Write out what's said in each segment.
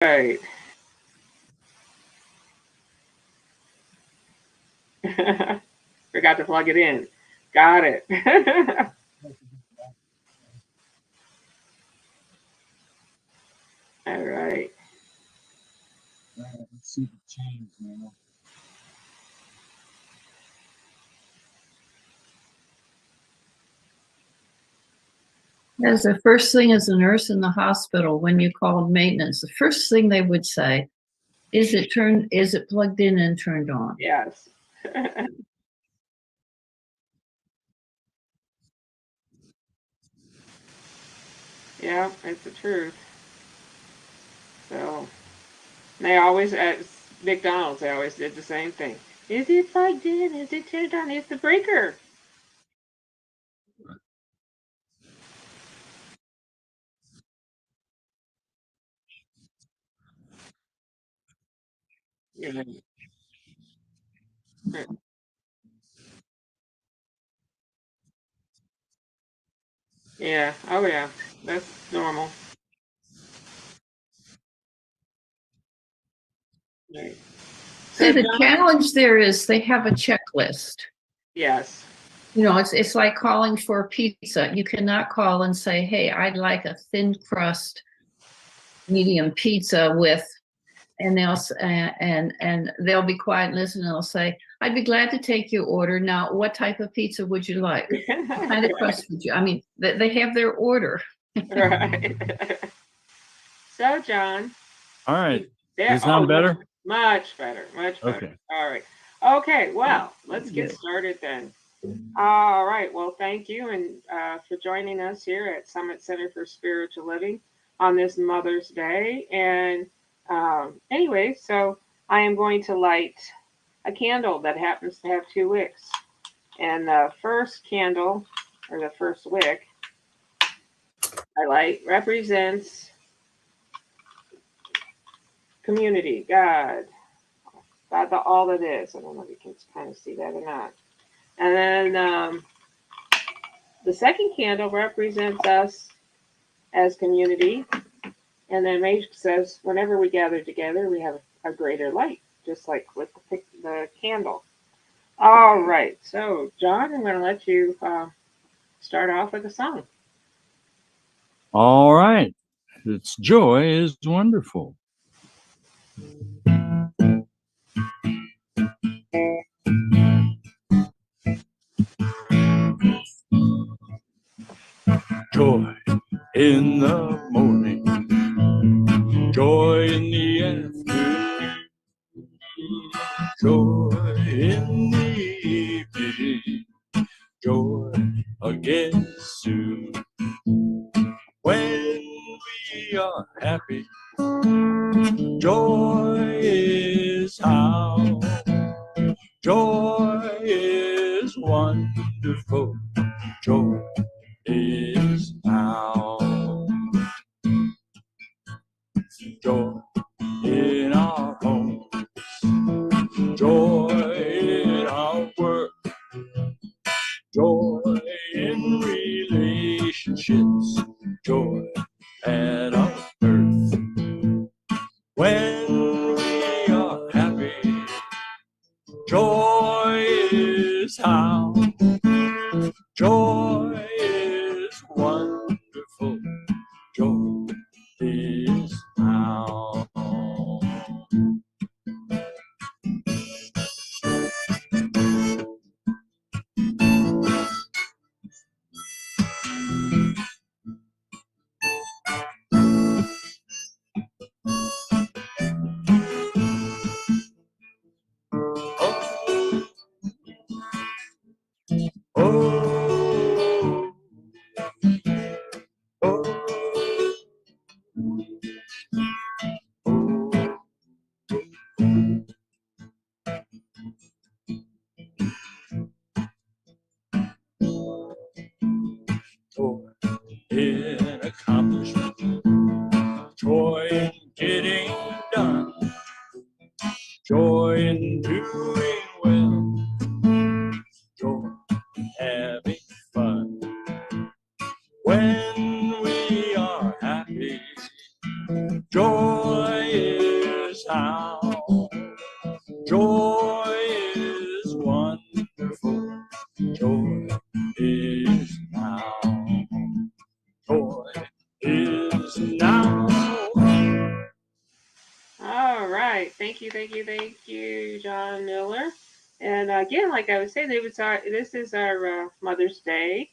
Right. Forgot to plug it in. Got it. All right. Let's see the change now. As the first thing as a nurse in the hospital, when you called maintenance, the first thing they would say, is it plugged in and turned on? Yes. Yeah, it's the truth. So they always at McDonald's they always did the same thing. Is it plugged in? Is it turned on? It's the breaker. Yeah. Yeah. Oh yeah. That's normal. Right. See, So the John, challenge there is they have a checklist. yes. You know, it's like calling for pizza. You cannot call and say, "Hey, I'd like a thin crust medium pizza with," and they'll be quiet and listen, and they'll say, "I'd be glad to take your order. Now, what type of pizza would you like? What kind of crust would you?" I mean, they have their order. Right. So John, All right. there. Does it Oh, sound better? much better. Much better. Okay. All right. Okay. Well, let's get started then. All right. Well, thank you and for joining us here at Summit Center for Spiritual Living on this Mother's Day. And anyway, so I am going to light a candle that happens to have two wicks. And the first candle, or the first wick I light, represents community, God, God, all that is. I don't know if you can kind of see that or not. And then the second candle represents us as community. And then Mage says, whenever we gather together, we have a greater light, just like with the candle. All right. So, John, I'm going to let you start off with a song. All right. It's Joy is Wonderful. Joy in the morning, joy in the afternoon, joy in the evening, joy again soon. When we are happy, joy is how. Joy is wonderful. Joy is how. Joy in our home. Joy in our work. Joy in relationships. Joy at our birth. When we are happy, joy is how. Joy is wonderful. Joy is how. Oh, oh, joy in accomplishment, joy in getting done, joy in doing well, joy having fun. When we are happy, joy is how joy is wonderful. Joy is now. Joy is now. All right. Thank you, John Miller. And again, like I was saying, this is our Mother's Day.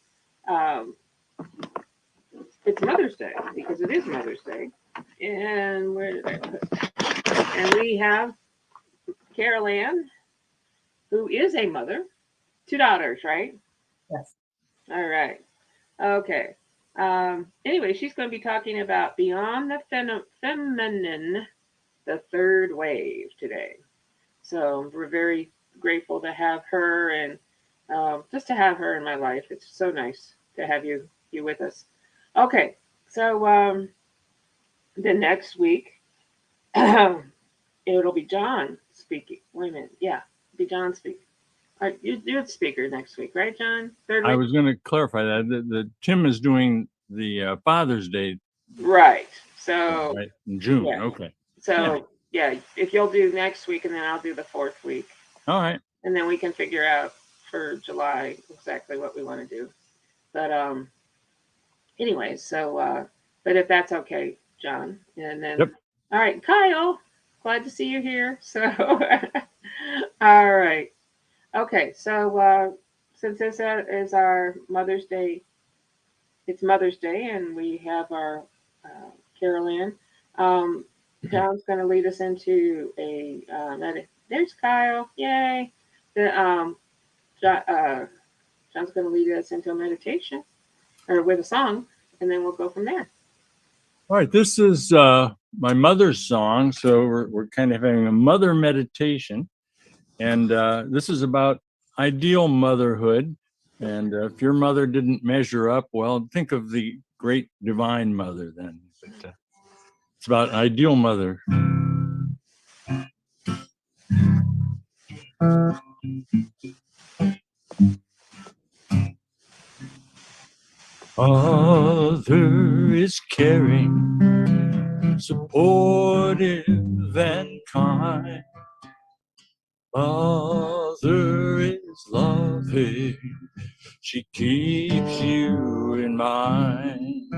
Um, it's Mother's Day because it is Mother's Day. And where did I put? And we have Carol Ann, who is a mother, two daughters, right? Yes. All right. Okay. Anyway, she's going to be talking about Beyond the Feminine, the third wave today. So we're very grateful to have her and just to have her in my life. It's so nice to have you with us. Okay, so the next week it'll be John speaking. Wait a minute, yeah, it'll be John speaking. All right, you're the speaker next week, right, John? Third I week? was going to clarify that. The Tim is doing the Father's Day, Right. So right, in June. yeah. Okay. So yeah, if you'll do next week and then I'll do the fourth week. All right. And then we can figure out for July exactly what we want to do. But anyway, so but if that's okay, John, and then Yep. All right, Kyle, glad to see you here. So all right, okay, so since this is our Mother's Day, it's Mother's Day, and we have our Carol Ann. John's going to lead us into a there's Kyle, yay! The John's going to lead us into a meditation or with a song, and then we'll go from there. All right. This is my mother's song, so we're kind of having a mother meditation, and this is about ideal motherhood. And if your mother didn't measure up, well, think of the great divine mother then. But, it's about ideal mother. Mother is caring, supportive, and kind. Mother is loving, she keeps you in mind.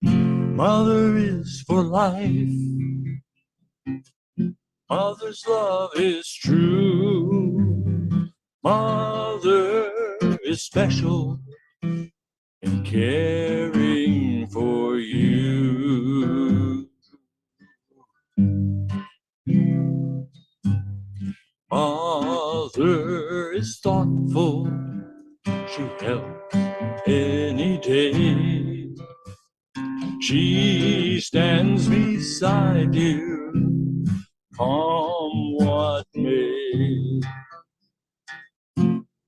Mother is for life, mother's love is true. Mother is special in caring for you. Mother is thoughtful, she helps any day. She stands beside you, come what may.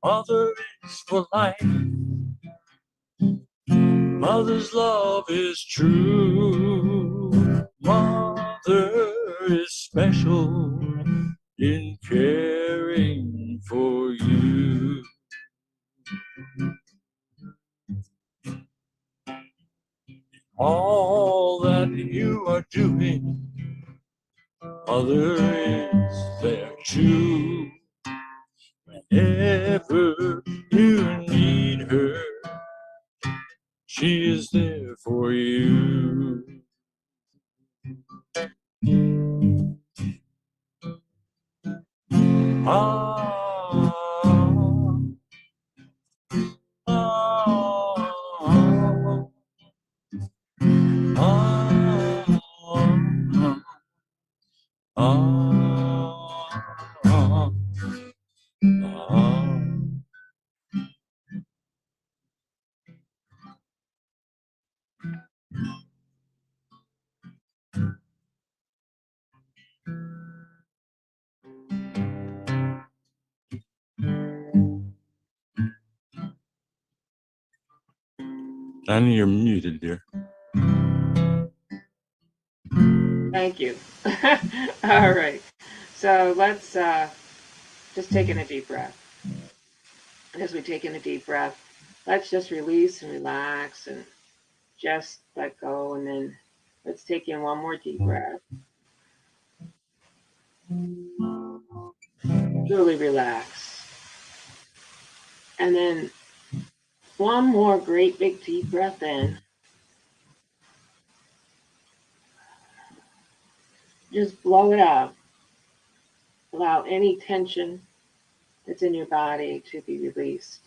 Mother is for life, mother's love is true. Mother is special in caring for you. All that you are doing, mother is there too. Whenever you need her, she is there for you. Ah, ah, ah, ah, ah. Annie, you're muted, dear. Thank you. All right. So let's just take in a deep breath. As we take in a deep breath, let's just release and relax and just let go. And then let's take in one more deep breath. truly relax. And then one more great big deep breath in. Just blow it out. Allow any tension that's in your body to be released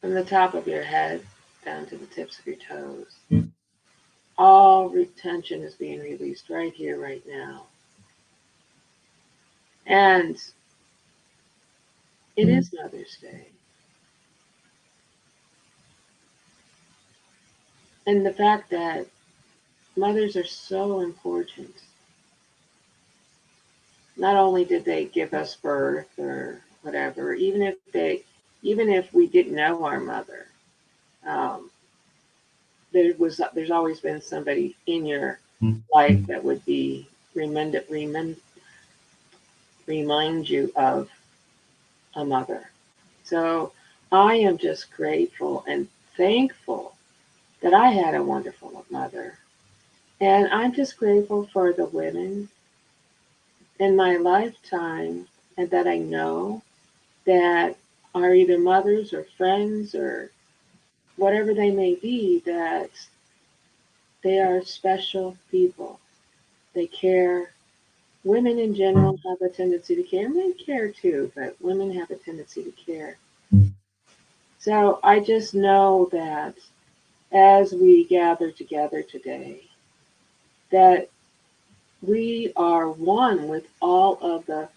from the top of your head down to the tips of your toes. All tension is being released right here, right now. And it is Mother's Day. And the fact that mothers are so important. Not only did they give us birth or whatever, even if we didn't know our mother, um, there's always been somebody in your life that would be remind you of a mother. So I am just grateful and thankful that I had a wonderful mother. And I'm just grateful for the women in my lifetime and that I know that are either mothers or friends or whatever they may be, that they are special people. They care. Women in general have a tendency to care. Men care too, but women have a tendency to care. So I just know that as we gather together today, that we are one with all of the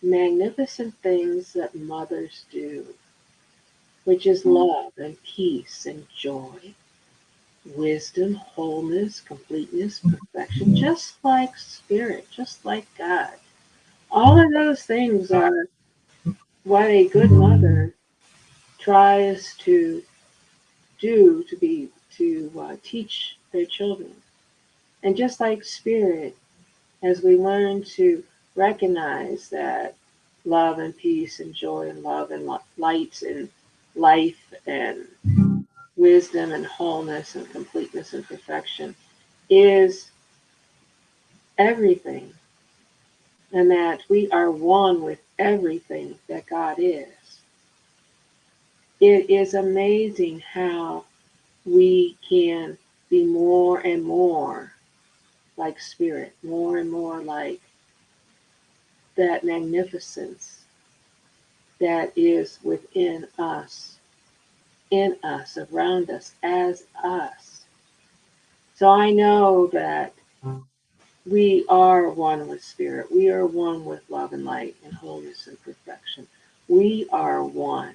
magnificent things that mothers do, which is love and peace and joy, wisdom, wholeness, completeness, perfection, just like spirit, just like God. All of those things are what a good mother tries to do to teach their children. And just like spirit, as we learn to recognize that love and peace and joy and love and light and life and wisdom and wholeness and completeness and perfection is everything, and that we are one with everything that God is. It is amazing how we can be more and more like spirit, more and more like that magnificence that is within us, in us, around us, as us. So I know that we are one with spirit. We are one with love and light and wholeness and perfection. We are one.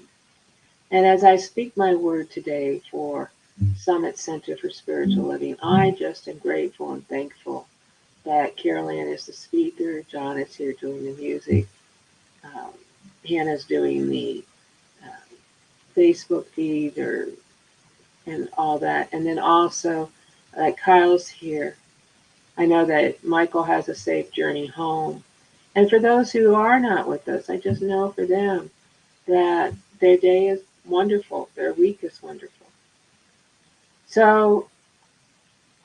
And as I speak my word today for Summit Center for Spiritual Living, I just am grateful and thankful that Carol Ann is the speaker, John is here doing the music, um, Hannah's doing the Facebook feed and all that. And then also Kyle's here. I know that Michael has a safe journey home. And for those who are not with us, I just know for them that their day is wonderful, their week is wonderful. So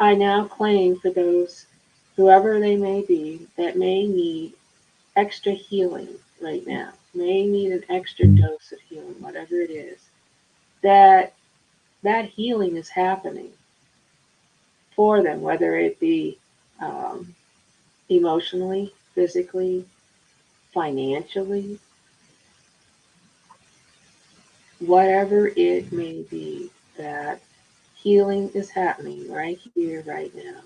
I now claim for those, whoever they may be, that may need extra healing right now, may need an extra dose of healing, whatever it is, that healing is happening for them, whether it be emotionally, physically, financially, whatever it may be, that healing is happening right here, right now.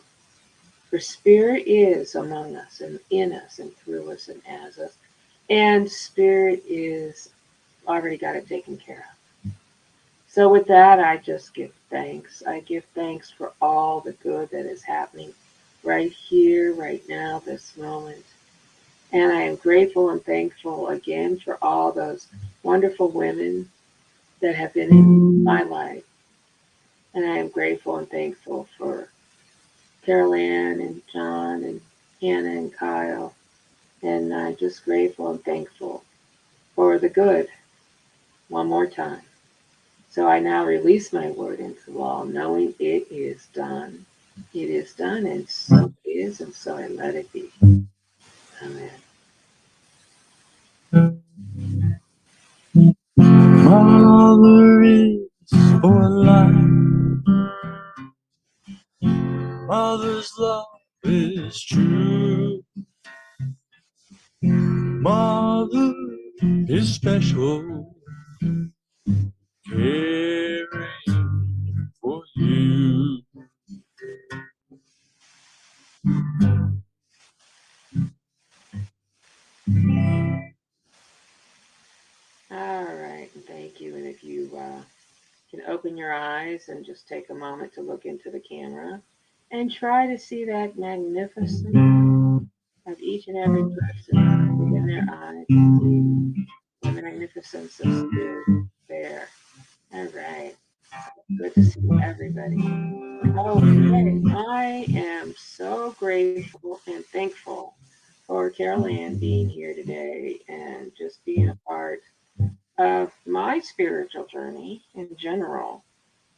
For spirit is among us and in us and through us and as us. And spirit is already got it taken care of. So with that, I just give thanks. I give thanks for all the good that is happening right here, right now, this moment. And I am grateful and thankful again for all those wonderful women that have been in my life. And I am grateful and thankful for Carol Ann and John and Hannah and Kyle. And I'm just grateful and thankful for the good one more time. So I now release my word into all, knowing it is done. It is done, and so it is, and so I let it be. Amen. Mother's love is true. Mother is special, caring for you. All right, and thank you. And if you can open your eyes and just take a moment to look into the camera and try to see that magnificence of each and every person in their eyes and see the magnificence of spirit there. All right. Good to see everybody. Okay, I am so grateful and thankful for Carol Ann being here today and just being a part of my spiritual journey in general,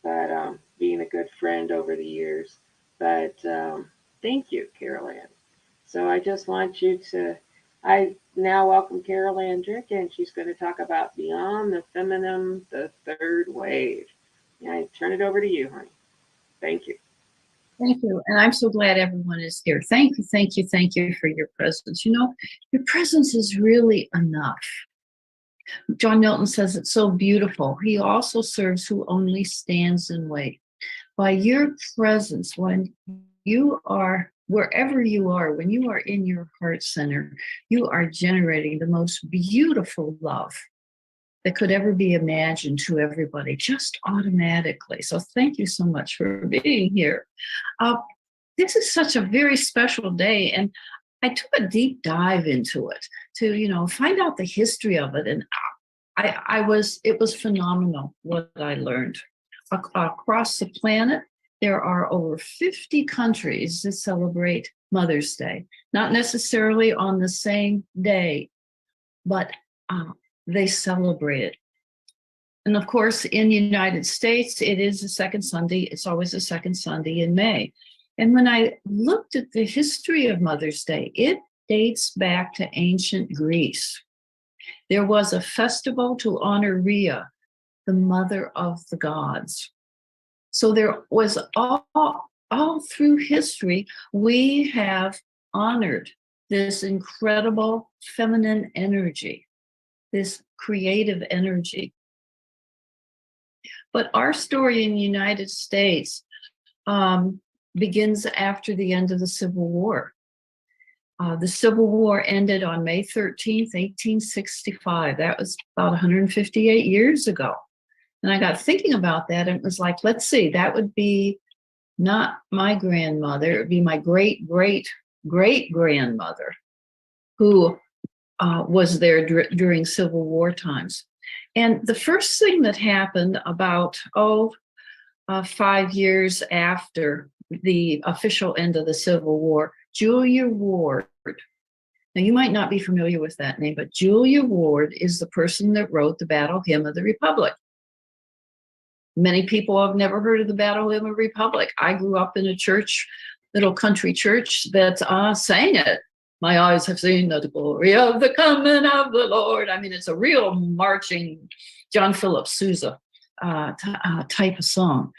but being a good friend over the years. But thank you, Carol Ann. So I just want you to, I now welcome Carol Ann Drick, and she's going to talk about Beyond the Feminine, the Third Wave. And I turn it over to you, honey. Thank you. Thank you. And I'm so glad everyone is here. Thank you, thank you, thank you for your presence. You know, your presence is really enough. John Milton says it's so beautiful. He also serves who only stands and waits. By your presence, when you are, wherever you are, when you are in your heart center, you are generating the most beautiful love that could ever be imagined to everybody, just automatically. So thank you so much for being here. This is such a very special day, and I took a deep dive into it to, you know, find out the history of it, and it was phenomenal what I learned. Across the planet, there are over 50 countries that celebrate Mother's Day, not necessarily on the same day, but they celebrate it. And of course, in the United States, it is the second Sunday. It's always the second Sunday in May. And when I looked at the history of Mother's Day, it dates back to ancient Greece. There was a festival to honor Rhea, the mother of the gods. So there was all through history, we have honored this incredible feminine energy, this creative energy. But our story in the United States begins after the end of the Civil War. The Civil War ended on May 13th, 1865. That was about 158 years ago. And I got thinking about that, and it was like, let's see, that would be not my grandmother, it would be my great-great-great-grandmother who was there during Civil War times. And the first thing that happened about 5 years after the official end of the Civil War, Julia Ward. Now, you might not be familiar with that name, but Julia Ward is the person that wrote the Battle Hymn of the Republic. Many people have never heard of the Battle Hymn of the Republic. I grew up in a church, little country church that sang it. My eyes have seen the glory of the coming of the Lord. I mean, it's a real marching John Philip Sousa type of song.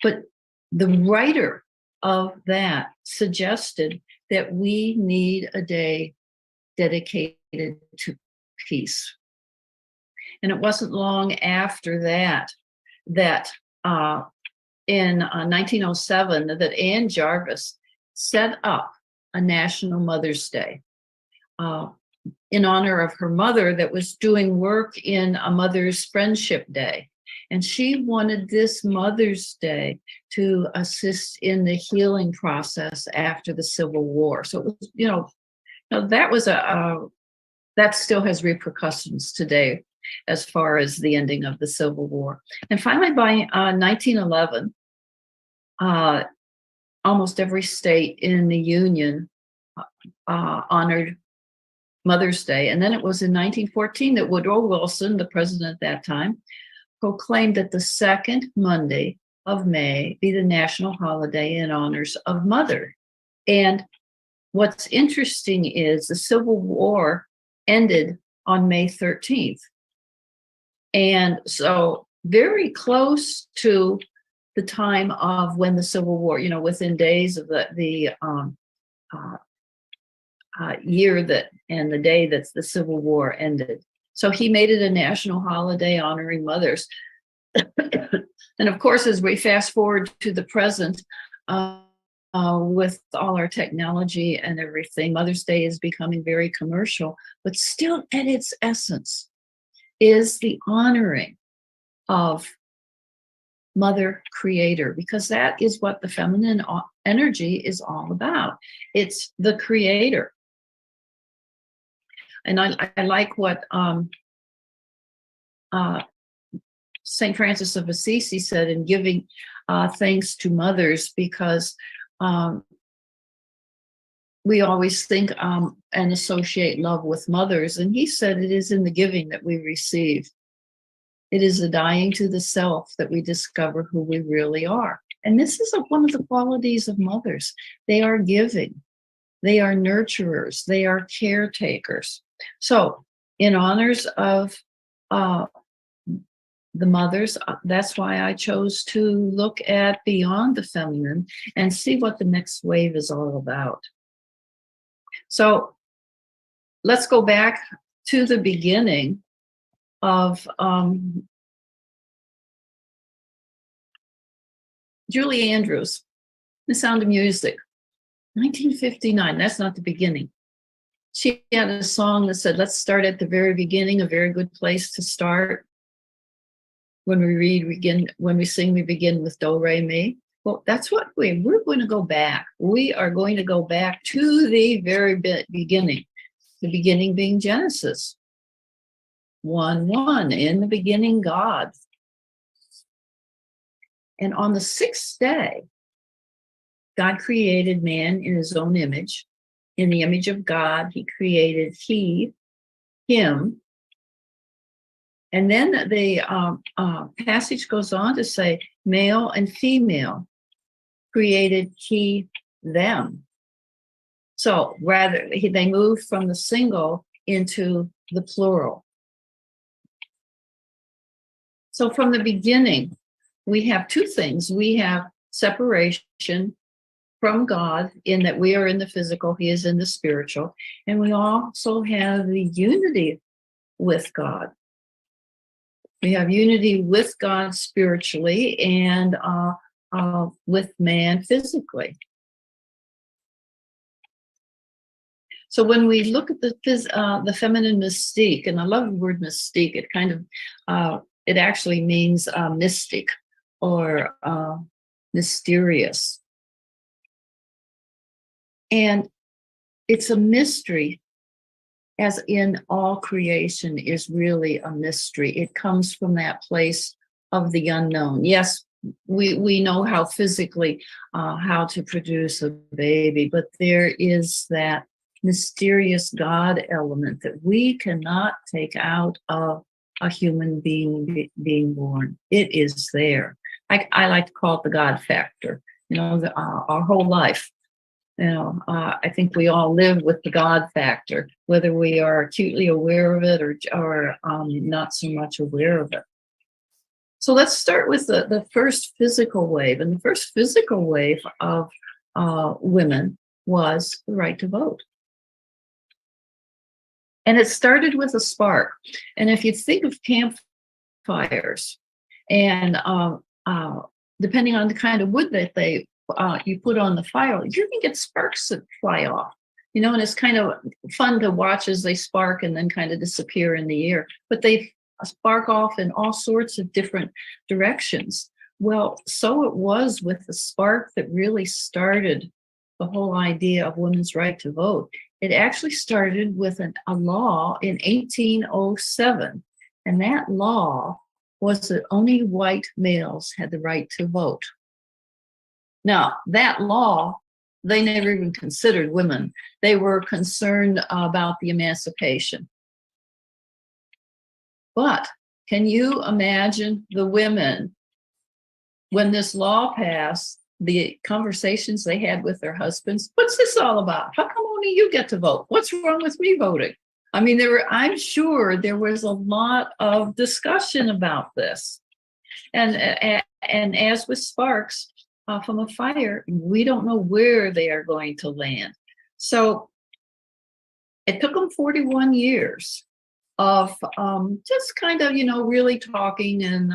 But the writer of that suggested that we need a day dedicated to peace. And it wasn't long after that in 1907 that Anne Jarvis set up a National Mother's Day in honor of her mother that was doing work in a Mother's Friendship Day. And she wanted this Mother's Day to assist in the healing process after the Civil War. So it was, that was that still has repercussions today as far as the ending of the Civil War. And finally, by 1911, almost every state in the Union honored Mother's Day. And then it was in 1914 that Woodrow Wilson, the president at that time, proclaimed that the second Monday of May be the national holiday in honors of Mother. And what's interesting is the Civil War ended on May 13th. And so very close to the time of when the Civil War, within days of the year that and the day that the Civil War ended. So he made it a national holiday honoring mothers. And of course, as we fast forward to the present, with all our technology and everything, Mother's Day is becoming very commercial, but still at its essence is the honoring of Mother Creator, because that is what the feminine energy is all about. It's the Creator. And I like what St. Francis of Assisi said in giving thanks to mothers, because we always think and associate love with mothers. And he said it is in the giving that we receive. It is the dying to the self that we discover who we really are. And this is one of the qualities of mothers. They are giving. They are nurturers. They are caretakers. So in honors of the mothers, that's why I chose to look at beyond the feminine and see what the next wave is all about. So let's go back to the beginning of Julie Andrews, The Sound of Music, 1959. That's not the beginning. She had a song that said, let's start at the very beginning, a very good place to start. When we sing, we begin with do, re, mi. Well, that's what we're going to go back. We are going to go back to the very beginning. The beginning being Genesis 1:1. In the beginning, God. And on the sixth day, God created man in his own image. In the image of God, he created him. And then the passage goes on to say, male and female created he, them. So rather, they moved from the single into the plural. So from the beginning, we have two things. We have separation from God in that we are in the physical, he is in the spiritual. And we also have the unity with God. We have unity with God spiritually and with man physically. So when we look at the feminine mystique, and I love the word mystique, it kind of, it actually means mystic or mysterious. And it's a mystery, as in all creation is really a mystery. It comes from that place of the unknown. Yes, we know how physically, how to produce a baby, but there is that mysterious God element that we cannot take out of a human being being born. It is there. I like to call it the God factor. Our whole life. I think we all live with the God factor, whether we are acutely aware of it or not so much aware of it. So let's start with the first physical wave. And the first physical wave of women was the right to vote. And it started with a spark. And if you think of campfires, and depending on the kind of wood that you put on the fire, you can get sparks that fly off, and it's kind of fun to watch as they spark and then kind of disappear in the air, but they spark off in all sorts of different directions. Well, so it was with the spark that really started the whole idea of women's right to vote. It actually started with a law in 1807, and that law was that only white males had the right to vote. Now, that law, they never even considered women. They were concerned about the emancipation. But can you imagine the women, when this law passed, the conversations they had with their husbands? What's this all about? How come only you get to vote? What's wrong with me voting? I mean, I'm sure there was a lot of discussion about this. And and as with sparks from a fire, we don't know where they are going to land. So it took them 41 years of just kind of, really talking and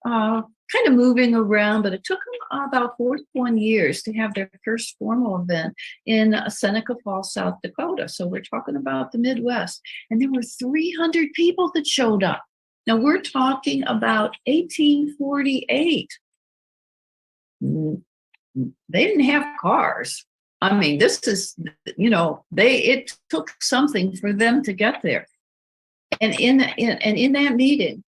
kind of moving around, but it took them about 41 years to have their first formal event in Seneca Falls, South Dakota. So we're talking about the Midwest. And there were 300 people that showed up. Now we're talking about 1848. They didn't have cars. I mean, this is, it took something for them to get there. And in that meeting,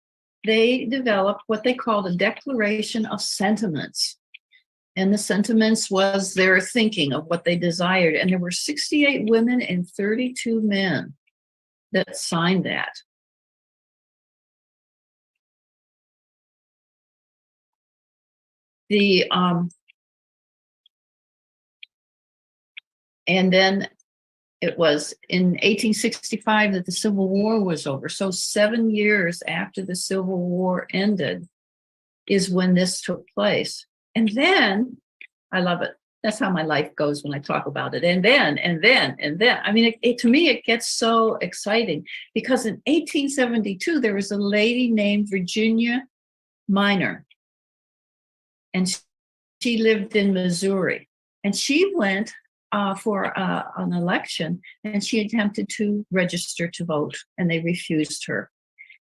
they developed what they called a Declaration of Sentiments. And the sentiments was their thinking of what they desired. And there were 68 women and 32 men that signed that. And then it was in 1865 that the Civil War was over. So 7 years after the Civil War ended is when this took place. And then, I love it. That's how my life goes when I talk about it. And then. I mean, to me, it gets so exciting because in 1872, there was a lady named Virginia Minor. And she lived in Missouri. And she went for an election, and she attempted to register to vote, and they refused her.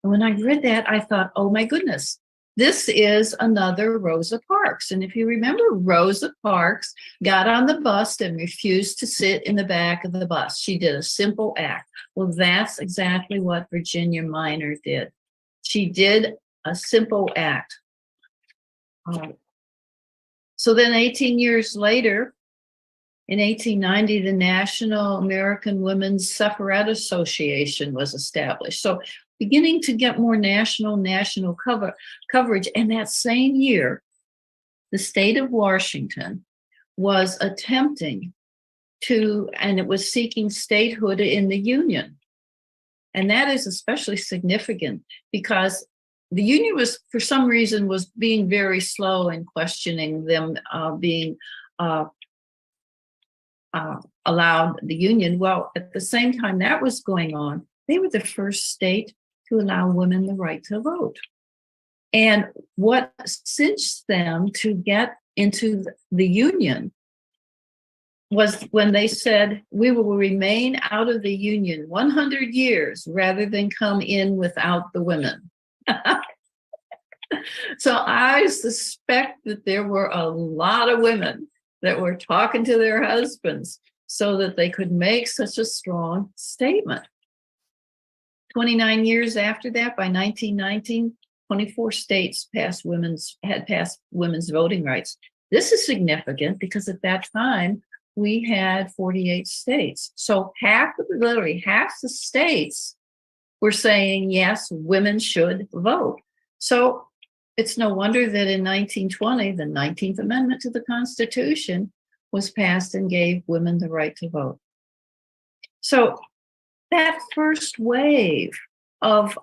And when I read that, I thought, oh my goodness, this is another Rosa Parks. And if you remember, Rosa Parks got on the bus and refused to sit in the back of the bus. She did a simple act. Well, that's exactly what Virginia Minor did. She did a simple act. So then 18 years later, in 1890, the National American Women's Suffrage Association was established. So beginning to get more national coverage. And that same year, the state of Washington was attempting to, and it was seeking statehood in the Union. And that is especially significant because the Union was, for some reason, was being very slow in questioning them being allowed the Union. Well, at the same time that was going on, they were the first state to allow women the right to vote. And what cinched them to get into the Union was when they said, we will remain out of the Union 100 years rather than come in without the women. So I suspect that there were a lot of women that were talking to their husbands so that they could make such a strong statement. 29 years after that, by 1919, 24 states had passed women's voting rights. This is significant because at that time, we had 48 states. So literally half the states were saying, yes, women should vote. So it's no wonder that in 1920, the 19th Amendment to the Constitution was passed and gave women the right to vote. So that first wave of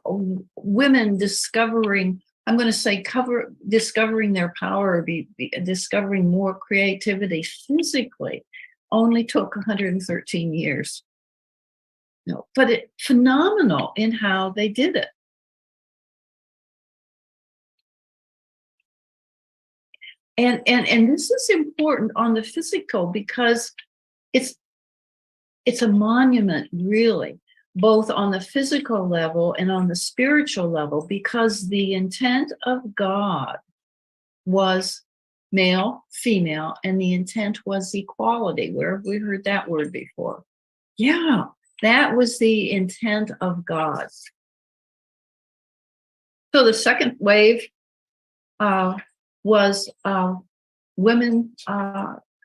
women discovering, I'm going to say discovering their power, discovering more creativity physically, only took 113 years. No, but phenomenal in how they did it. And this is important on the physical because it's a monument, really, both on the physical level and on the spiritual level, because the intent of God was male, female, and the intent was equality. Where have we heard that word before? Yeah, that was the intent of God. So the second wave was women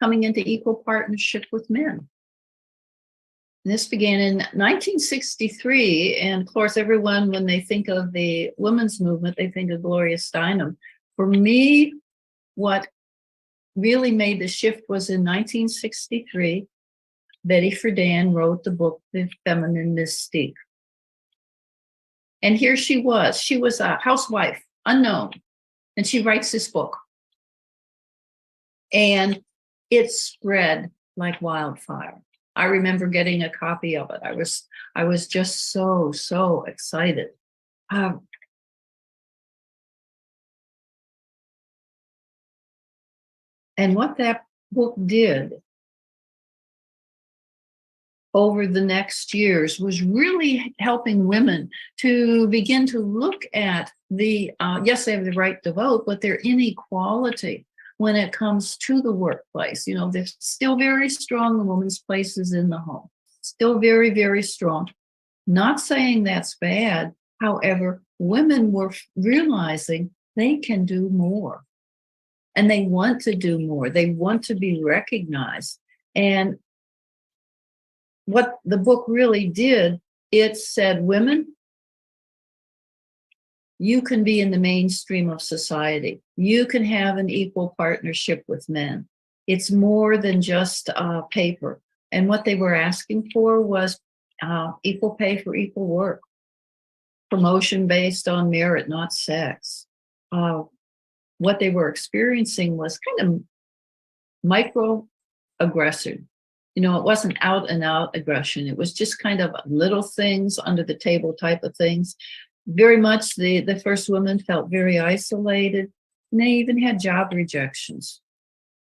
coming into equal partnership with men. And this began in 1963, and of course, everyone, when they think of the women's movement, they think of Gloria Steinem. For me, what really made the shift was in 1963, Betty Friedan wrote the book, The Feminine Mystique. And here she was a housewife, unknown, And she writes this book. And it spread like wildfire. I remember getting a copy of it. I was just so excited. And what that book did over the next years was really helping women to begin to look at the, yes, they have the right to vote, but their inequality when it comes to the workplace. You know, they're still very strong. The woman's place is in the home. Still very, very strong. Not saying that's bad. However, women were realizing they can do more. And they want to do more. They want to be recognized. And what the book really did, it said, women, you can be in the mainstream of society. You can have an equal partnership with men. It's more than just paper. And what they were asking for was equal pay for equal work, promotion based on merit, not sex. What they were experiencing was kind of microaggression. You know, it wasn't out and out aggression. It was just kind of little things, under the table type of things. Very much the first women felt very isolated, and they even had job rejections.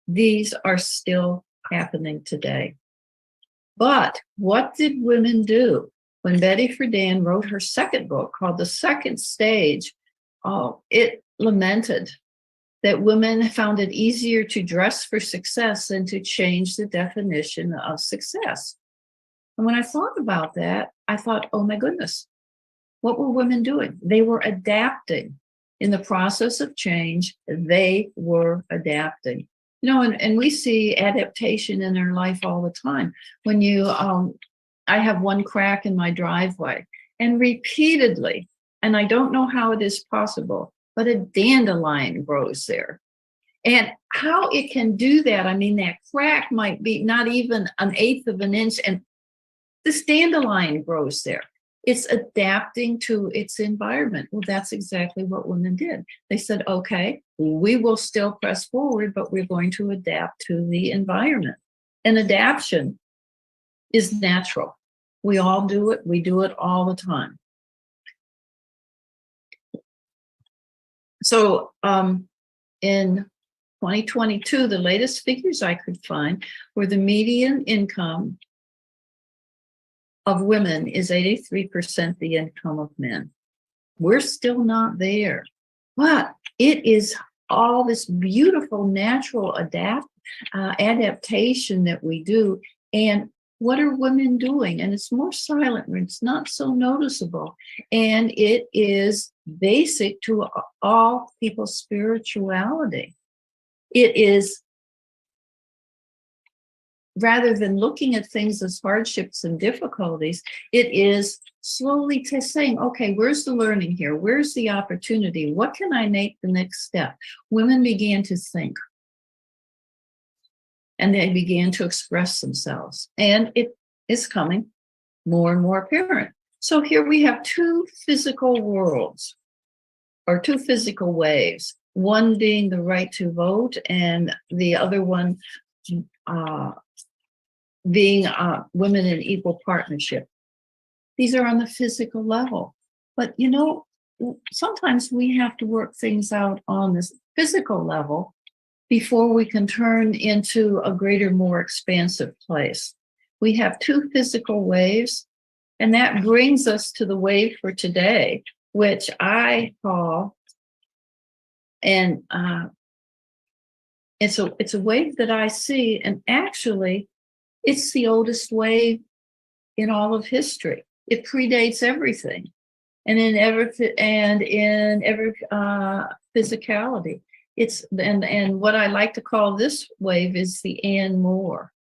These are still happening today. But what did women do? When Betty Friedan wrote her second book called The Second Stage, it lamented that women found it easier to dress for success than to change the definition of success. And when I thought about that, I thought, oh my goodness, what were women doing? They were adapting. In the process of change, they were adapting. You know, and we see adaptation in our life all the time. When you, I have one crack in my driveway, and repeatedly, and I don't know how it is possible, but a dandelion grows there. And how it can do that, I mean, that crack might be not even 1/8 of an inch, and this dandelion grows there. It's adapting to its environment. Well, that's exactly what women did. They said, okay, we will still press forward, but we're going to adapt to the environment. And adaptation is natural. We all do it. We do it all the time. So in 2022, the latest figures I could find were the median income of women is 83% the income of men. We're still not there, but it is all this beautiful natural adaptation that we do. And what are women doing? And it's more silent, it's not so noticeable. And it is basic to all people's spirituality. It is, rather than looking at things as hardships and difficulties, it is slowly saying, okay, where's the learning here? Where's the opportunity? What can I make the next step? Women began to think. And they began to express themselves. And it is coming more and more apparent. So here we have two physical worlds, or two physical waves, one being the right to vote, and the other one being women in equal partnership. These are on the physical level. But, you know, sometimes we have to work things out on this physical level before we can turn into a greater, more expansive place. We have two physical waves, and that brings us to the wave for today, which I call, and it's a wave that I see, and actually, it's the oldest wave in all of history. It predates everything, and in every physicality. It's and what I like to call this wave is the and more.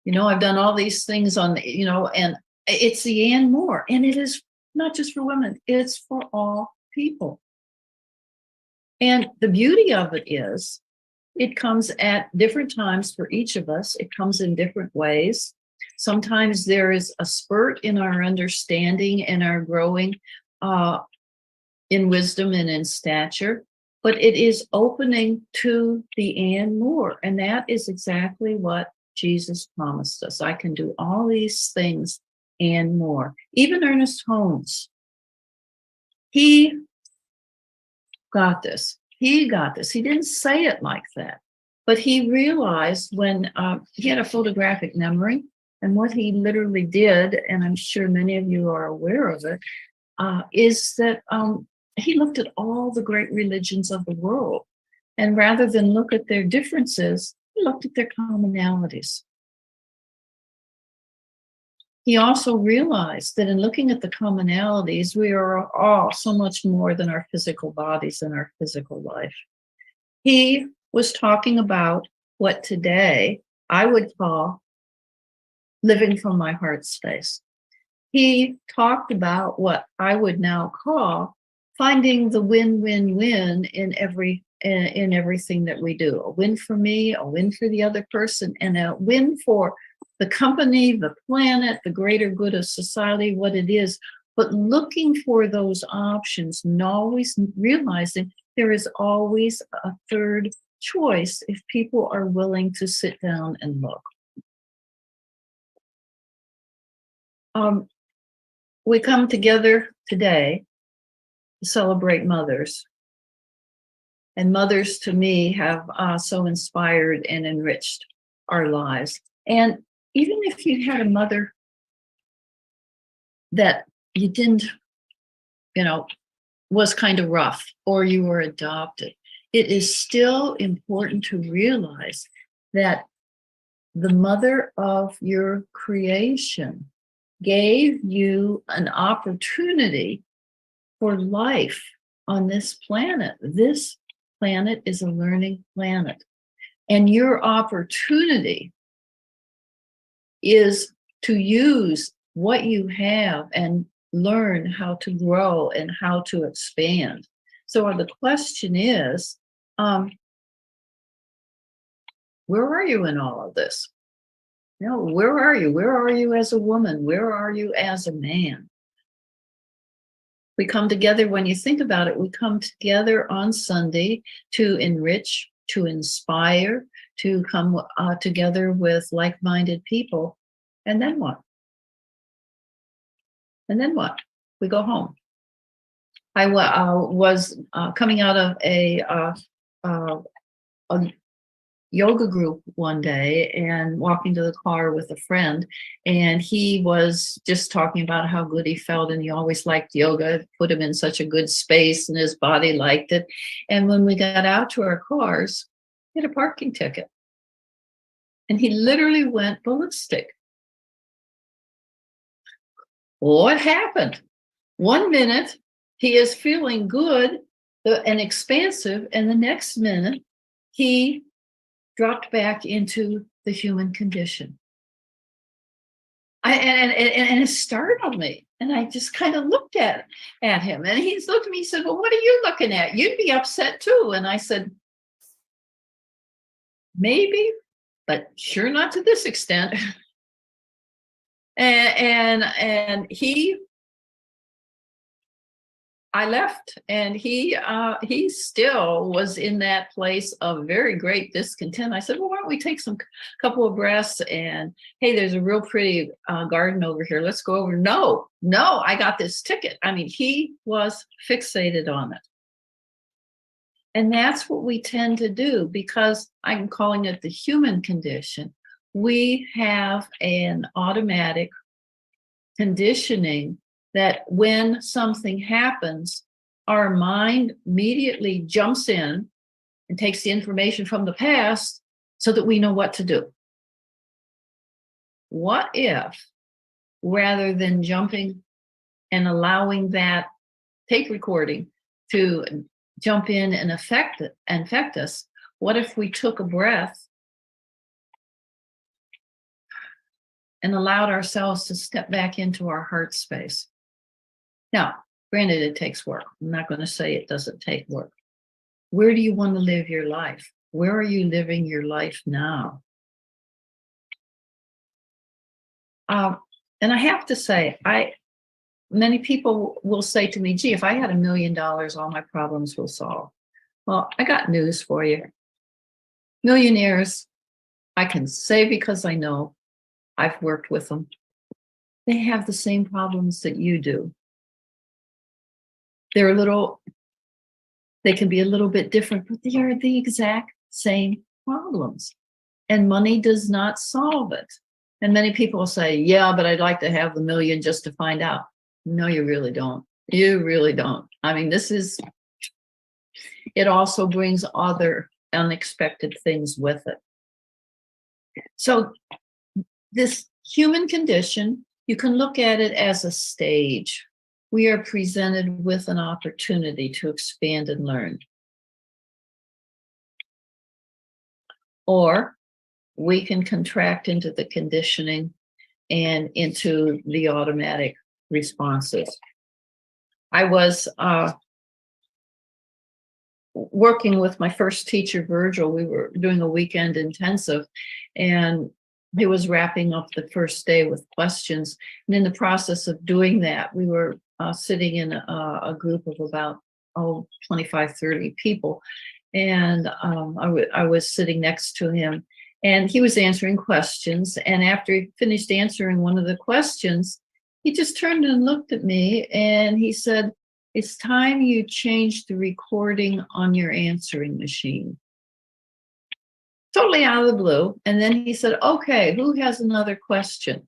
You know, I've done all these things on, you know, and it's the and more. And it is not just for women, it's for all people. And the beauty of it is it comes at different times for each of us. It comes in different ways. Sometimes there is a spurt in our understanding and our growing in wisdom and in stature. but it is opening to the and more. And that is exactly what Jesus promised us. I can do all these things and more. Even Ernest Holmes, he got this. He got this. He didn't say it like that, but he realized when he had a photographic memory, and what he literally did, and I'm sure many of you are aware of it, is that he looked at all the great religions of the world. And rather than look at their differences, he looked at their commonalities. He also realized that in looking at the commonalities, we are all so much more than our physical bodies and our physical life. He was talking about what today I would call living from my heart space. He talked about what I would now call finding the win-win-win in everything that we do. A win for me, a win for the other person, and a win for the company, the planet, the greater good of society, what it is. But looking for those options and always realizing there is always a third choice if people are willing to sit down and look. We come together today to celebrate mothers. And mothers, to me, have so inspired and enriched our lives. And even if you had a mother that you didn't, was kind of rough, or you were adopted, it is still important to realize that the mother of your creation gave you an opportunity for life on this planet. This planet is a learning planet. And your opportunity is to use what you have and learn how to grow and how to expand. So the question is, where are you in all of this? Where are you? Where are you as a woman? Where are you as a man? We come together, when you think about it, we come together on Sunday to enrich, to inspire, to come together with like-minded people. And then what? And then what? We go home. I was coming out of a yoga group one day and walking to the car with a friend, and he was just talking about how good he felt, and he always liked yoga. It put him in such a good space and his body liked it. And when we got out to our cars, he had a parking ticket, and he literally went ballistic. What happened? 1 minute he is feeling good and expansive, and the next minute he dropped back into the human condition. And it startled me. And I just kind of looked at him. And he looked at me and said, well, what are you looking at? You'd be upset too. And I said, maybe, but sure not to this extent. And I left, and he still was in that place of very great discontent. I said, well, why don't we take some couple of breaths, and hey, there's a real pretty garden over here. Let's go over. No, I got this ticket. I mean, he was fixated on it. And that's what we tend to do, because I'm calling it the human condition. We have an automatic conditioning that when something happens, our mind immediately jumps in and takes the information from the past so that we know what to do. What if, rather than jumping and allowing that tape recording to jump in and affect us, what if we took a breath and allowed ourselves to step back into our heart space? Now, granted, it takes work. I'm not going to say it doesn't take work. Where do you want to live your life? Where are you living your life now? And I have to say, many people will say to me, gee, if I had $1 million, all my problems will solve. Well, I got news for you. Millionaires, I can say because I know, I've worked with them. They have the same problems that you do. They're a little, they can be a little bit different, but they are the exact same problems. And money does not solve it. And many people say, yeah, but I'd like to have the million just to find out. No, you really don't. You really don't. I mean, it also brings other unexpected things with it. So this human condition, you can look at it as a stage. We are presented with an opportunity to expand and learn. Or we can contract into the conditioning and into the automatic responses. I was working with my first teacher, Virgil. We were doing a weekend intensive, and he was wrapping up the first day with questions. And in the process of doing that, we were sitting in a group of about 25, 30 people. And I was sitting next to him, and he was answering questions. And after he finished answering one of the questions, he just turned and looked at me and he said, "It's time you changed the recording on your answering machine." Totally out of the blue. And then he said, "Okay, who has another question?"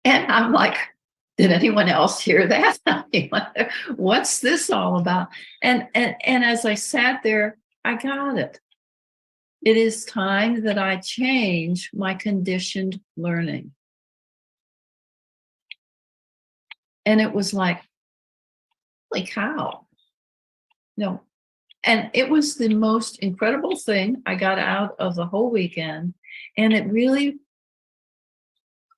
And I'm like, did anyone else hear that? What's this all about? And as I sat there, I got it. It is time that I change my conditioned learning. And it was like, holy cow. No. And it was the most incredible thing I got out of the whole weekend. And it really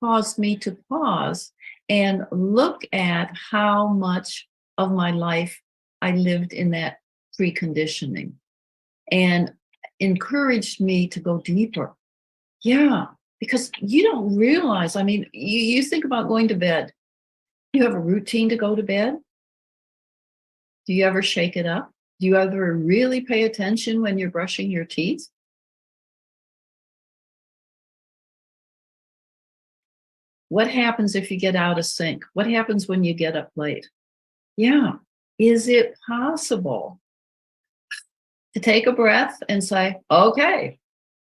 caused me to pause and look at how much of my life I lived in that preconditioning, and encouraged me to go deeper. Yeah, because you don't realize, I mean, you think about going to bed. You have a routine to go to bed. Do you ever shake it up? Do you ever really pay attention when you're brushing your teeth? What happens if you get out of sync? What happens when you get up late? Yeah. Is it possible to take a breath and say, okay,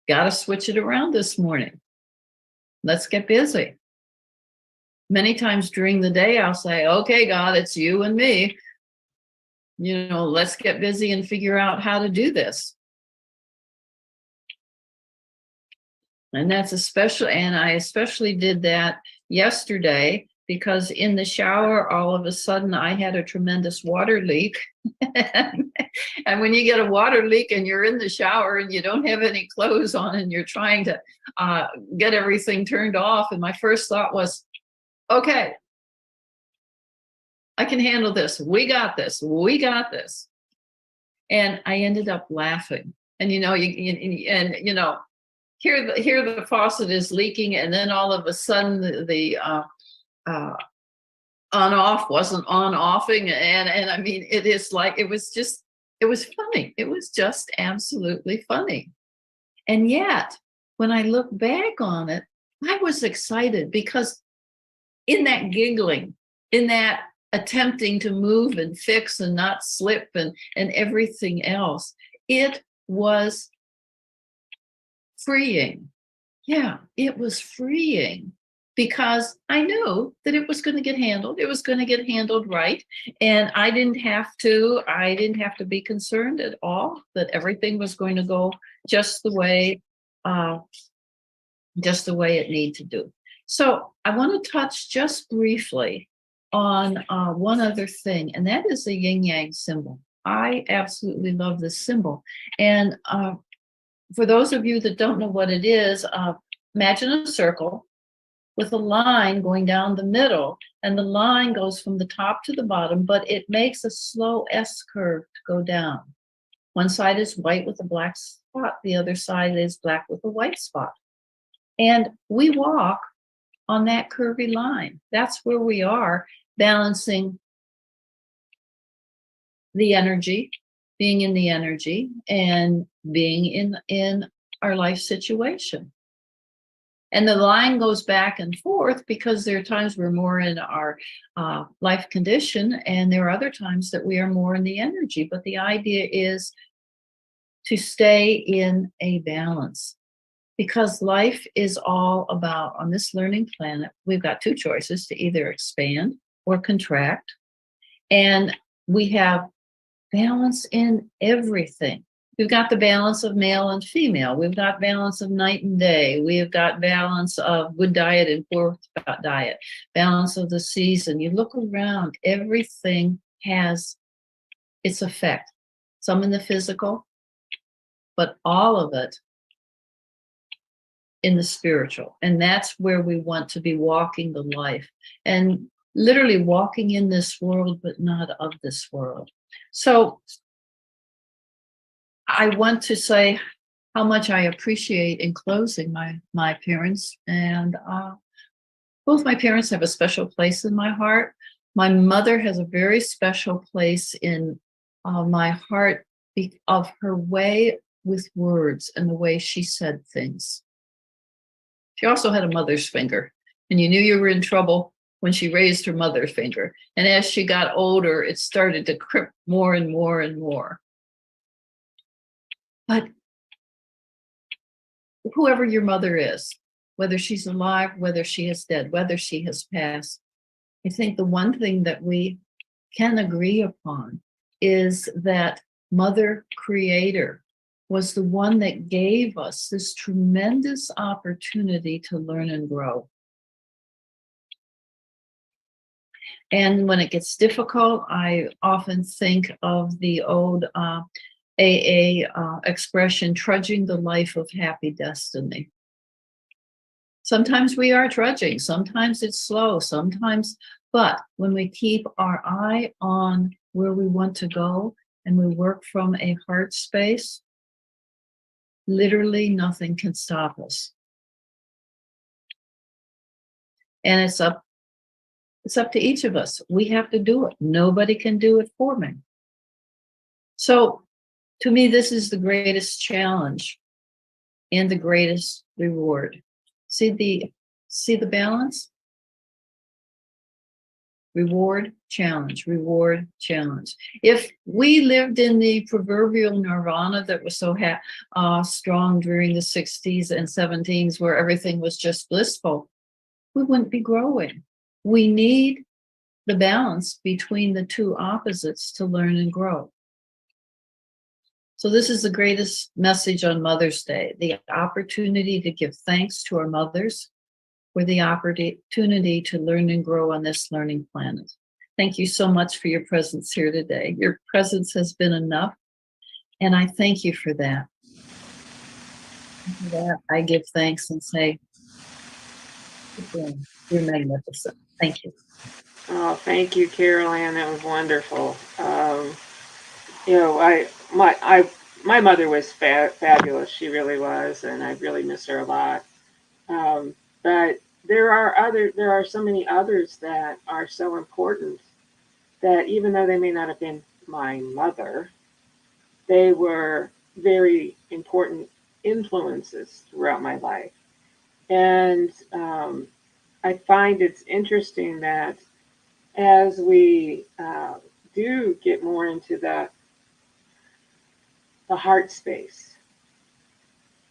got to switch it around this morning. Let's get busy. Many times during the day, I'll say, okay, God, it's you and me. Let's get busy and figure out how to do this. And I especially did that yesterday, because in the shower, all of a sudden I had a tremendous water leak. And when you get a water leak and you're in the shower and you don't have any clothes on and you're trying to get everything turned off. And my first thought was, okay, I can handle this. We got this. We got this. And I ended up laughing. And, here the faucet is leaking, and then all of a sudden the on-off wasn't on-offing, and I mean, it is like, it was funny. It was just absolutely funny. And yet, when I look back on it, I was excited, because in that giggling, in that attempting to move and fix and not slip and everything else, it was freeing. Yeah, it was freeing, because I knew that it was going to get handled. It was going to get handled right. And I didn't have to be concerned at all that everything was going to go just the way it needed to do. So I want to touch just briefly on one other thing, and that is the yin yang symbol. I absolutely love this symbol. And for those of you that don't know what it is, imagine a circle with a line going down the middle, and the line goes from the top to the bottom, but it makes a slow S curve to go down. One side is white with a black spot, the other side is black with a white spot. And we walk on that curvy line. That's where we are, balancing the energy, being in the energy, and being in our life situation. And the line goes back and forth because there are times we're more in our life condition, and there are other times that we are more in the energy. But the idea is to stay in a balance, because life is all about, on this learning planet, we've got two choices: to either expand or contract. And we have balance in everything. We've got the balance of male and female. We've got balance of night and day. We've got balance of good diet and poor diet, balance of the season. You look around, everything has its effect, some in the physical, but all of it in the spiritual. And that's where we want to be walking the life, and literally walking in this world, but not of this world. So I want to say how much I appreciate, in closing, my parents. And both my parents have a special place in my heart. My mother has a very special place in my heart of her way with words and the way she said things. She also had a mother's finger, and you knew you were in trouble when she raised her mother's finger. And as she got older, it started to crip more and more and more. But whoever your mother is, whether she's alive, whether she is dead, whether she has passed, I think the one thing that we can agree upon is that Mother Creator was the one that gave us this tremendous opportunity to learn and grow. And when it gets difficult, I often think of the old AA expression, trudging the life of happy destiny. Sometimes we are trudging, sometimes it's slow, sometimes, but when we keep our eye on where we want to go and we work from a heart space, literally nothing can stop us. And it's up to each of us. We have to do it. Nobody can do it for me. So to me, this is the greatest challenge and the greatest reward. See the balance? Reward, challenge, reward, challenge. If we lived in the proverbial nirvana that was so strong during the 60s and 70s, where everything was just blissful, we wouldn't be growing. We need the balance between the two opposites to learn and grow. So this is the greatest message on Mother's Day, the opportunity to give thanks to our mothers for the opportunity to learn and grow on this learning planet. Thank you so much for your presence here today. Your presence has been enough, and I thank you for that. And for that, I give thanks and say, you're magnificent. Thank you. Oh, thank you, Carol Ann. That was wonderful. My mother was fabulous. She really was, and I really miss her a lot. But there are so many others that are so important that even though they may not have been my mother, they were very important influences throughout my life. And I find it's interesting that as we do get more into the heart space,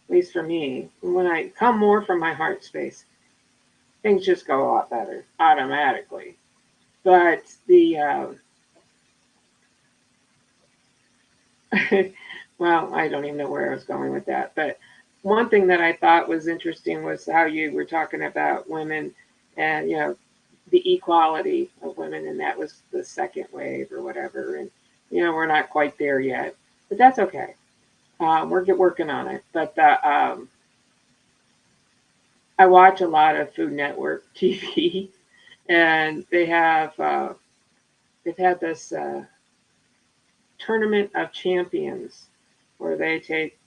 at least for me, when I come more from my heart space, things just go a lot better automatically. But well, I don't even know where I was going with that. But one thing that I thought was interesting was how you were talking about women and, the equality of women, and that was the second wave or whatever. And, we're not quite there yet, but that's okay. We're working on it. But I watch a lot of Food Network TV, and they've had this tournament of champions where they take,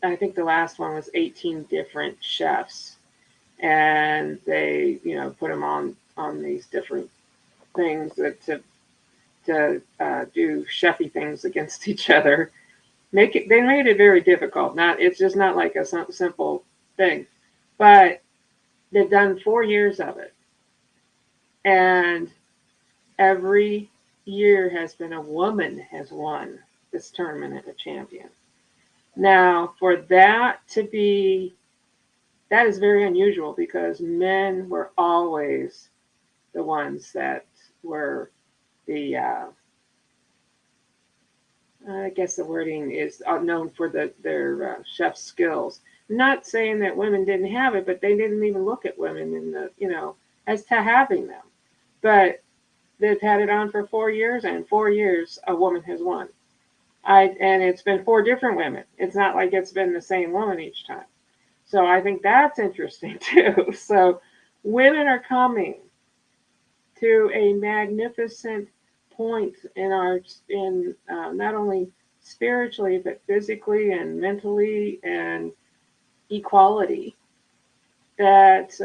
I think the last one was 18 different chefs, and they put them on these different things to to do chefy things against each other. They made it very difficult. It's just not like a simple thing, but they've done 4 years of it, and every year has been a woman has won this tournament as a champion. Now, for that to be, that is very unusual because men were always the ones that were the, I guess the wording is known for their chef skills. Not saying that women didn't have it, but they didn't even look at women in the, as to having them. But they've had it on for 4 years, and 4 years a woman has won. And it's been 4 different women. It's not like it's been the same woman each time. So I think that's interesting too. So women are coming to a magnificent point in not only spiritually but physically and mentally and equality. That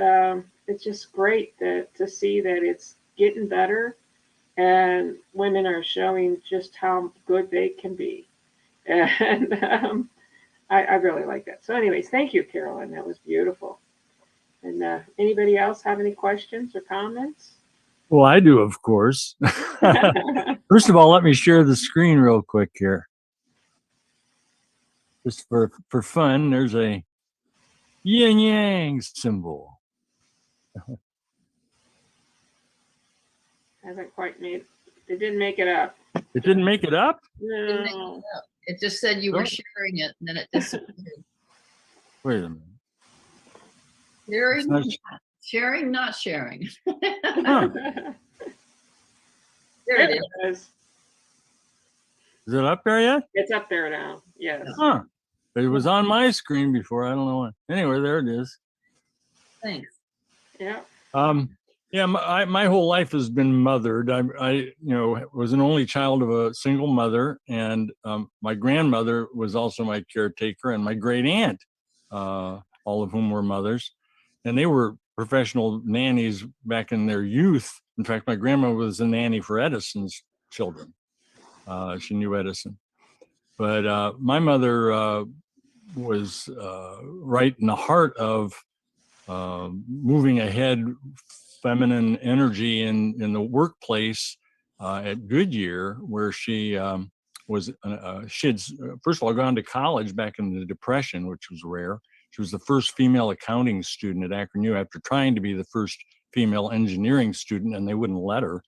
it's just great to see that it's getting better, and women are showing just how good they can be, and I really like that. So, anyways, thank you, Carolyn. That was beautiful. And anybody else have any questions or comments? Well, I do, of course. First of all, let me share the screen real quick here. Just for fun, there's a yin yang symbol. Hasn't quite made. It didn't make it up. It didn't make it up? No. It just said you were sharing it, and then it disappeared. Wait a minute. Sharing, not sharing. Huh. There it is. Is it up there yet? It's up there now. Yes. Huh. It was on my screen before. I don't know what. Anyway, there it is. Thanks. Yeah. Yeah, my whole life has been mothered. I was an only child of a single mother, and my grandmother was also my caretaker, and my great aunt, all of whom were mothers, and they were professional nannies back in their youth. In fact, my grandma was a nanny for Edison's children. She knew Edison, but my mother was right in the heart of moving ahead feminine energy in the workplace at Goodyear, where she she had first of all gone to college back in the Depression, which was rare. She was the first female accounting student at Akron U after trying to be the first female engineering student, and they wouldn't let her.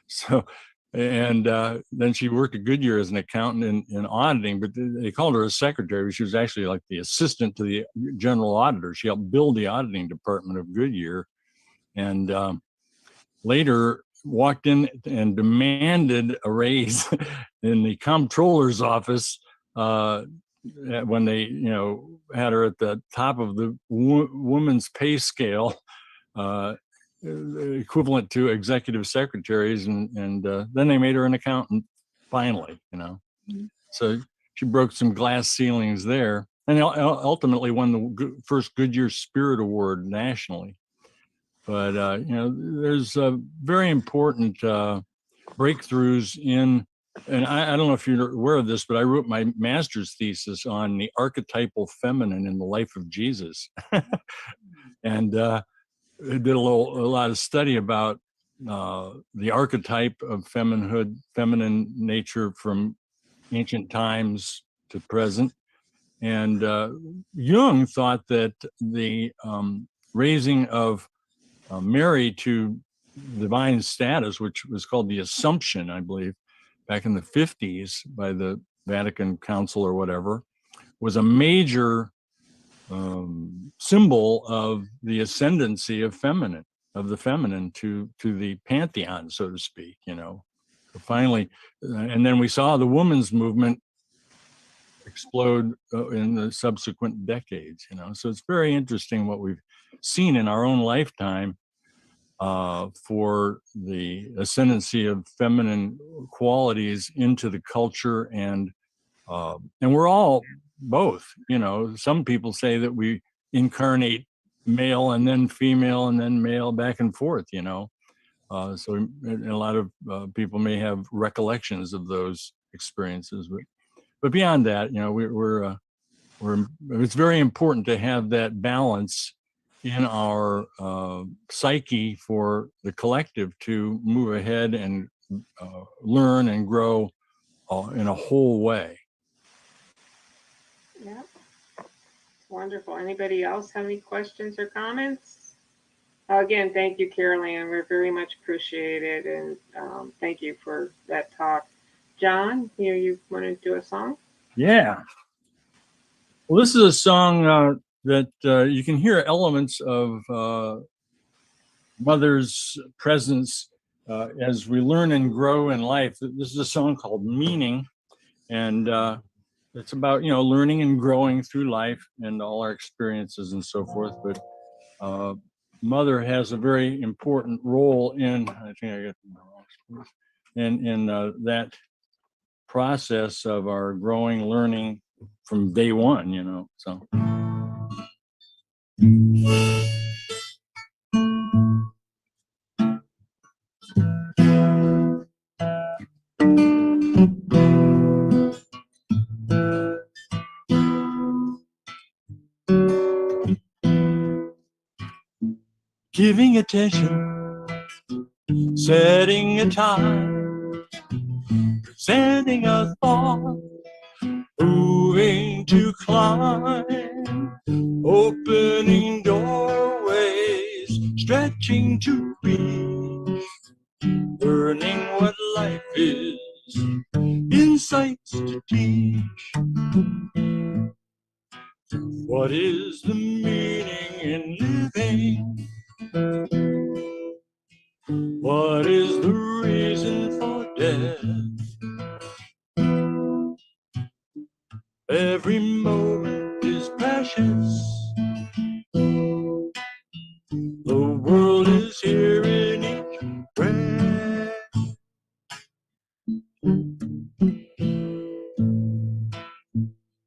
So, and then she worked at Goodyear as an accountant in auditing, but they called her a secretary. She was actually like the assistant to the general auditor. She helped build the auditing department of Goodyear, and later walked in and demanded a raise in the comptroller's office when they, had her at the top of the woman's pay scale, equivalent to executive secretaries, and then they made her an accountant finally, So she broke some glass ceilings there, and ultimately won the first Goodyear Spirit Award nationally. But there's very important breakthroughs in, and I don't know if you're aware of this, but I wrote my master's thesis on the archetypal feminine in the life of Jesus, and I did a lot of study about the archetype of feminine nature from ancient times to present. And Jung thought that the raising of Mary to divine status, which was called the Assumption, I believe, back in the 50s by the Vatican Council or whatever, was a major symbol of the ascendancy of the feminine to the pantheon, so to speak, Finally, and then we saw the women's movement explode in the subsequent decades, So it's very interesting what we've seen in our own lifetime for the ascendancy of feminine qualities into the culture, and we're all both. Some people say that we incarnate male and then female and then male back and forth. A lot of people may have recollections of those experiences, but beyond that, you know, it's very important to have that balance in our psyche for the collective to move ahead and learn and grow in a whole way. Yeah. Wonderful. Anybody else have any questions or comments? Again, thank you, Carolyn. We're very much appreciated, and thank you for that talk. John, you want to do a song? Yeah. Well, this is a song that you can hear elements of Mother's presence as we learn and grow in life. This is a song called Meaning, and it's about, you know, learning and growing through life and all our experiences and so forth. But Mother has a very important role in, I think I got the wrong spot, in that process of our growing, learning from day one, you know. So. Giving attention, setting a time, presenting a thought, moving to climb, opening doorways, stretching to reach, learning what life is, insights to teach. What is the meaning in living? What is the reason for death? Every moment is precious. The world is here in each breath.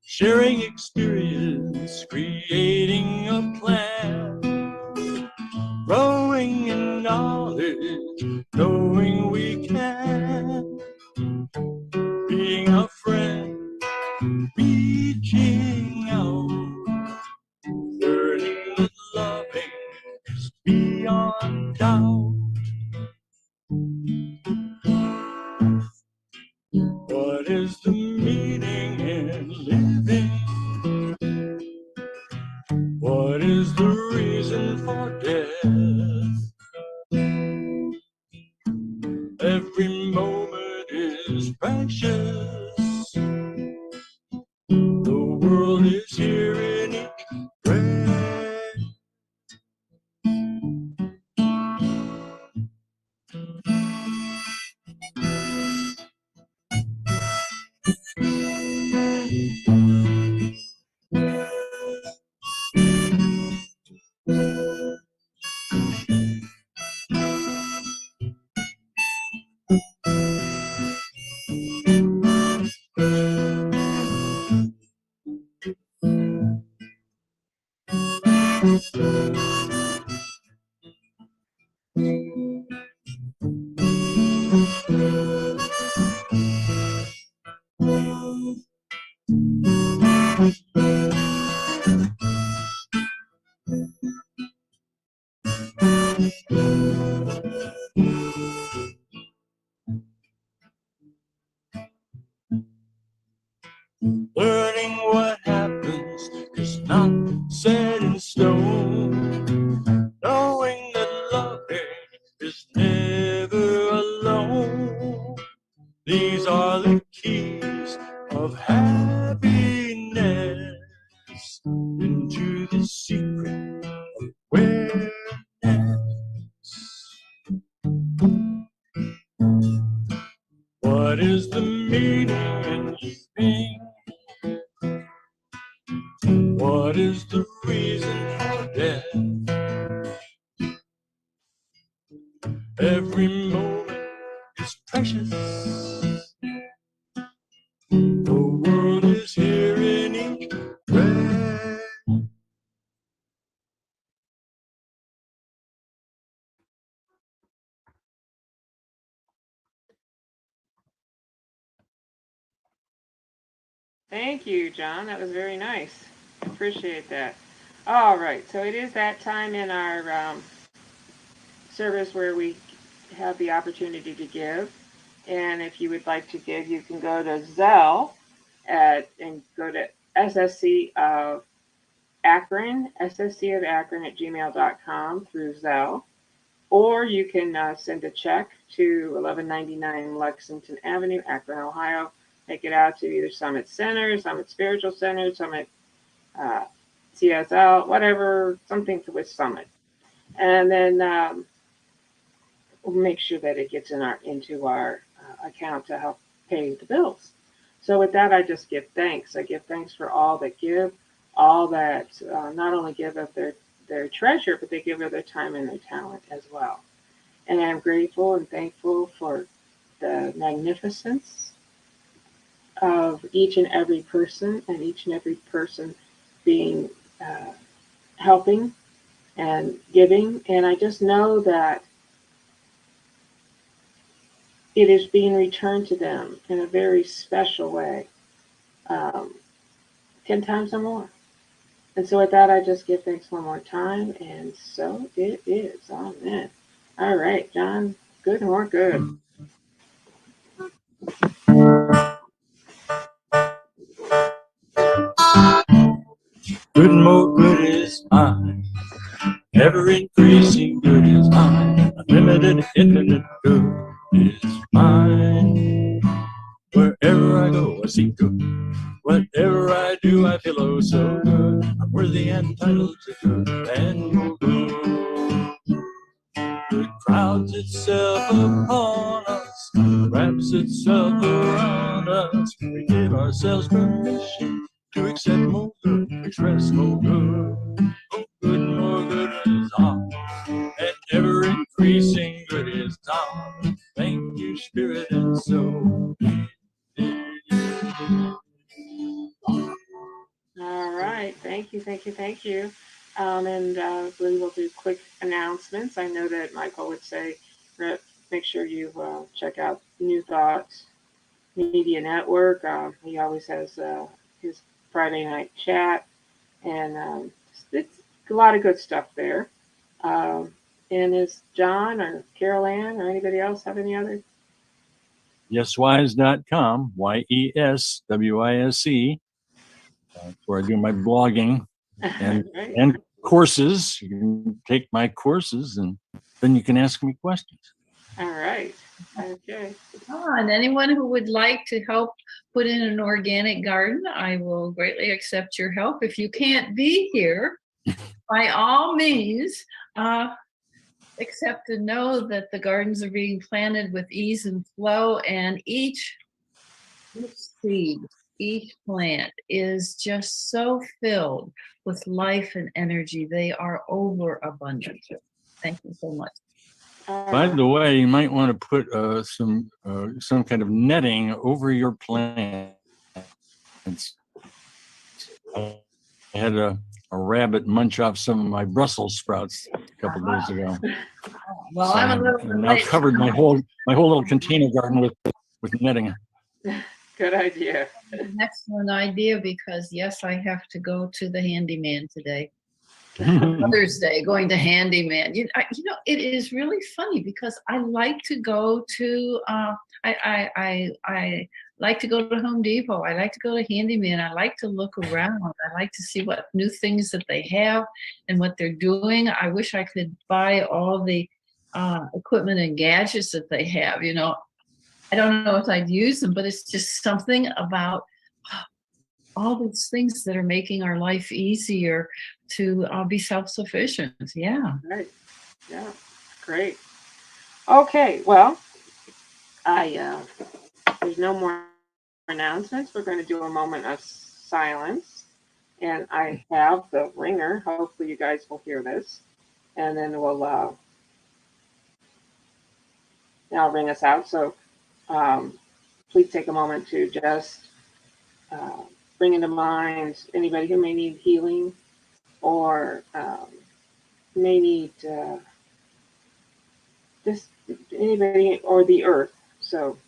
Sharing experience, creating a plan, growing in knowledge, knowing we can, being a friend, reaching out, learning that loving is beyond doubt. What is the meaning in living? What is the reason for death? Every moment is precious. The world is here in each breath. Learning what happens is not set in stone. Knowing that loving is never alone. These are the keys of happiness into the secret of awareness. What is the meaning in living? What is the reason for death? Every moment is precious. The world is here in each breath. Thank you, John. That was very nice. Appreciate that. All right, so it is that time in our service where we have the opportunity to give. And if you would like to give, you can go to Zelle and go to SSC of Akron, SSC of Akron at gmail.com through Zelle. Or you can send a check to 1199 Lexington Avenue, Akron, Ohio. Take it out to either Summit Center, Summit Spiritual Center, Summit uh, CSL, whatever, something with Summit. And then we'll make sure that it gets into our account to help pay the bills. So with that, I just give thanks. I give thanks for all that give, all that not only give of their treasure, but they give of their time and their talent as well. And I'm grateful and thankful for the magnificence of each and every person, and each and every person being helping and giving. And I just know that it is being returned to them in a very special way, 10 times or more. And so with that, I just give thanks one more time. And so it is. Amen. All right, John, good and more good. Good and more good is mine. Ever increasing good is mine. Unlimited, infinite good is mine. Wherever I go, I see good. Whatever I do, I feel oh so good. I'm worthy and entitled to good and more good. Good crowds itself upon us, wraps itself around us. We give ourselves permission to accept more good, express more good. Oh, good, more good is on, and ever increasing good is on. Thank you, Spirit and soul. All right. Thank you, thank you, thank you. And we will do quick announcements. I know that Michael would say, make sure you check out New Thoughts Media Network. He always has his Friday night chat, and it's a lot of good stuff there. Um, and is John or Carol Ann or anybody else have any other? Yeswise.com, YESWISE. That's where I do my blogging and Right. and courses. You can take my courses, and then you can ask me questions. All right. Okay. And anyone who would like to help put in an organic garden, I will greatly accept your help. If you can't be here, by all means, except to know that the gardens are being planted with ease and flow, and each seed, each plant is just so filled with life and energy. They are overabundant. Thank you so much. By the way, you might want to put some kind of netting over your plants. I had a rabbit munch off some of my Brussels sprouts a couple days ago. Well, So I'm a little I've now covered my whole little container garden with netting. Good idea. An excellent idea, because yes, I have to go to the handyman today. Mother's Day, going to handyman. You know, it is really funny because I like to go to I like to go to Home Depot. I like to go to handyman. I like to look around. I like to see what new things that they have and what they're doing. I wish I could buy all the equipment and gadgets that they have. You know, I don't know if I'd use them, but it's just something about all these things that are making our life easier to be self-sufficient. Yeah. Right. Yeah. Great. Okay. Well, there's no more announcements. We're going to do a moment of silence, and I have the ringer. Hopefully, you guys will hear this, and then we'll now ring us out. So, please take a moment to just bring into mind anybody who may need healing or may need just anybody or the earth. So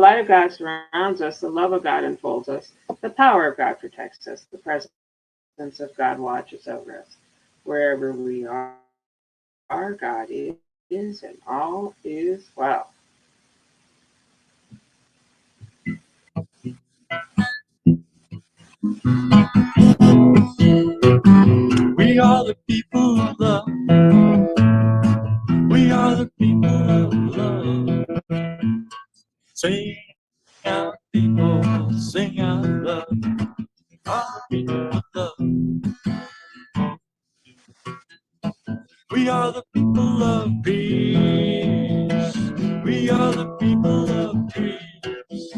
light of God surrounds us. The love of God enfolds us. The power of God protects us. The presence of God watches over us. Wherever we are, our God is, and all is well. We are the people of love. We are the people of love. Sing out, people, sing out love. We are the people of love. We are the people of peace. We are the people of peace.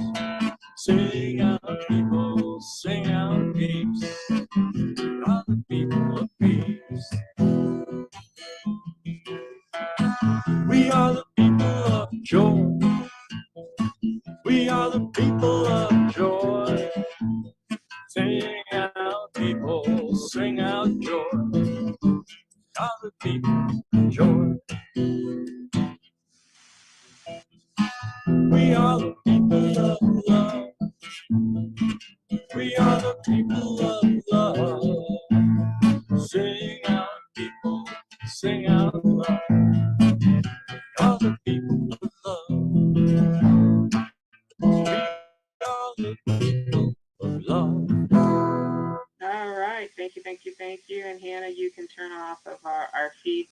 Sing out, people, sing out peace. We are the people of peace. We are the people of joy. We are the people of joy. Sing out, people, sing out joy. We are the people of joy. We are the people of love. We are the people of love. Sing out, people, sing out love. We are the people of love. We are the people